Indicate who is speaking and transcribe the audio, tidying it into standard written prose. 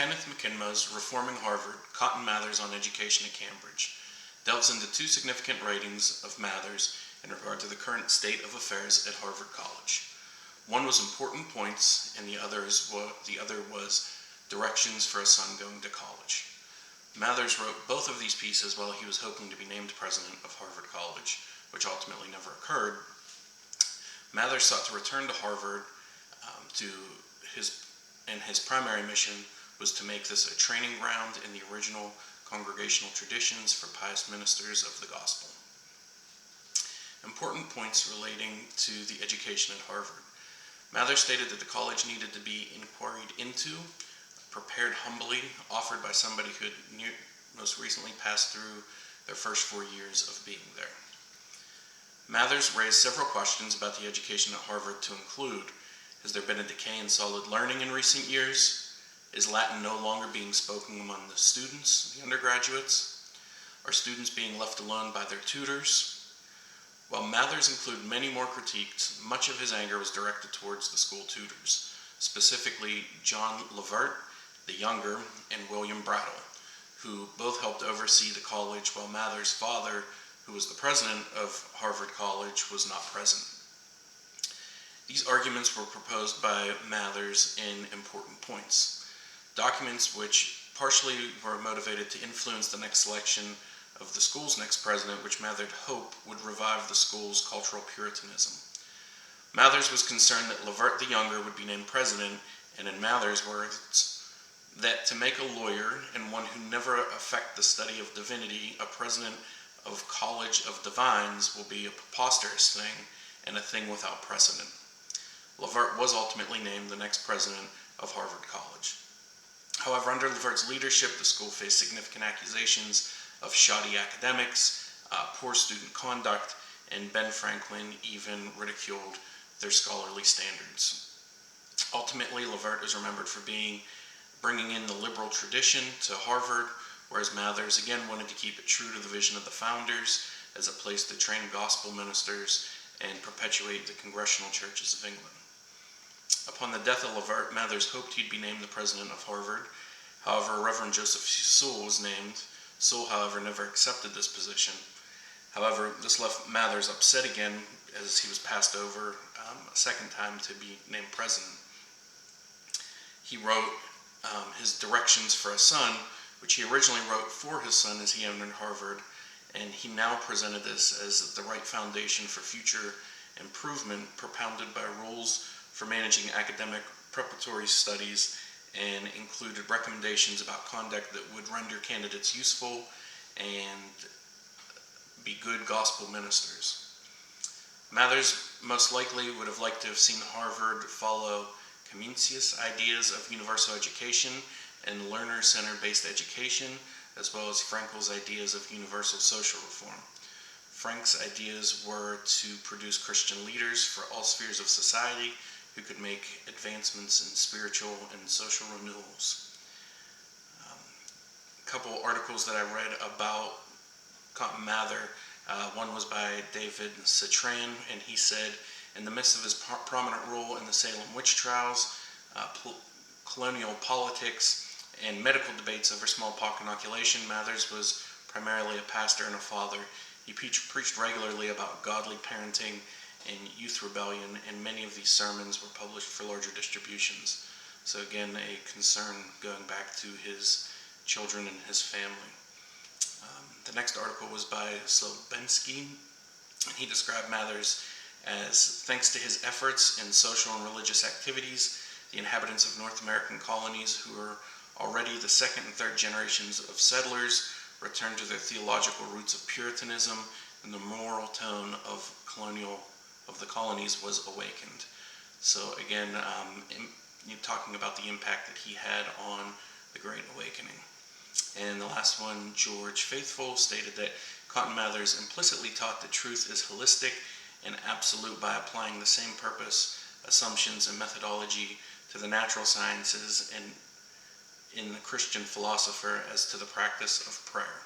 Speaker 1: Kenneth McKenna's Reforming Harvard, Cotton Mather's on Education at Cambridge, delves into two significant writings of Mather's in regard to the current state of affairs at Harvard College. One was Important Points, and the other was Directions for a Son Going to College. Mathers wrote both of these pieces while he was hoping to be named president of Harvard College, which ultimately never occurred. Mathers sought to return to Harvard and his primary mission was to make this a training ground in the original congregational traditions for pious ministers of the gospel. Important points relating to the education at Harvard. Mathers stated that the college needed to be inquired into, prepared humbly, offered by somebody who had most recently passed through their first 4 years of being there. Mathers raised several questions about the education at Harvard to include: has there been a decay in solid learning in recent years? Is Latin no longer being spoken among the students, the undergraduates? Are students being left alone by their tutors? While Mathers included many more critiques, much of his anger was directed towards the school tutors, specifically John Levert, the younger, and William Brattle, who both helped oversee the college while Mathers' father, who was the president of Harvard College, was not present. These arguments were proposed by Mathers in Important Points, documents which partially were motivated to influence the next selection of the school's next president, which Mathers hoped would revive the school's cultural Puritanism. Mathers was concerned that Levert the Younger would be named president, and in Mathers' words, that to make a lawyer and one who never affect the study of divinity a president of College of Divines will be a preposterous thing and a thing without precedent. Levert was ultimately named the next president of Harvard College. However, under Levert's leadership, the school faced significant accusations of shoddy academics, poor student conduct, and Ben Franklin even ridiculed their scholarly standards. Ultimately, Levert is remembered for bringing in the liberal tradition to Harvard, whereas Mathers again wanted to keep it true to the vision of the founders as a place to train gospel ministers and perpetuate the congregational churches of England. Upon the death of Levert, Mathers hoped he'd be named the president of Harvard. However, Reverend Joseph Sewall was named. Sewall, however, never accepted this position. However, this left Mathers upset again as he was passed over a second time to be named president. He wrote his Directions for a Son, which he originally wrote for his son as he entered Harvard, and he now presented this as the right foundation for future improvement, propounded by rules for managing academic preparatory studies, and included recommendations about conduct that would render candidates useful and be good gospel ministers. Mathers most likely would have liked to have seen Harvard follow Comenius' ideas of universal education and learner-centered based education, as well as Frankl's ideas of universal social reform. Frank's ideas were to produce Christian leaders for all spheres of society who could make advancements in spiritual and social renewals. A couple articles that I read about Cotton Mather, one was by David Citran, and he said, in the midst of his prominent role in the Salem witch trials, colonial politics, and medical debates over smallpox inoculation, Mathers was primarily a pastor and a father. He preached regularly about godly parenting and youth rebellion, and many of these sermons were published for larger distributions. So again, a concern going back to his children and his family. The next article was by Slobensky, and he described Mathers as, thanks to his efforts in social and religious activities, the inhabitants of North American colonies, who were already the second and third generations of settlers, returned to their theological roots of Puritanism, and the moral tone of the colonies was awakened. So again, talking about the impact that he had on the Great Awakening. And the last one, George Faithful, stated that Cotton Mather's implicitly taught that truth is holistic and absolute by applying the same purpose, assumptions, and methodology to the natural sciences and in the Christian philosopher as to the practice of prayer.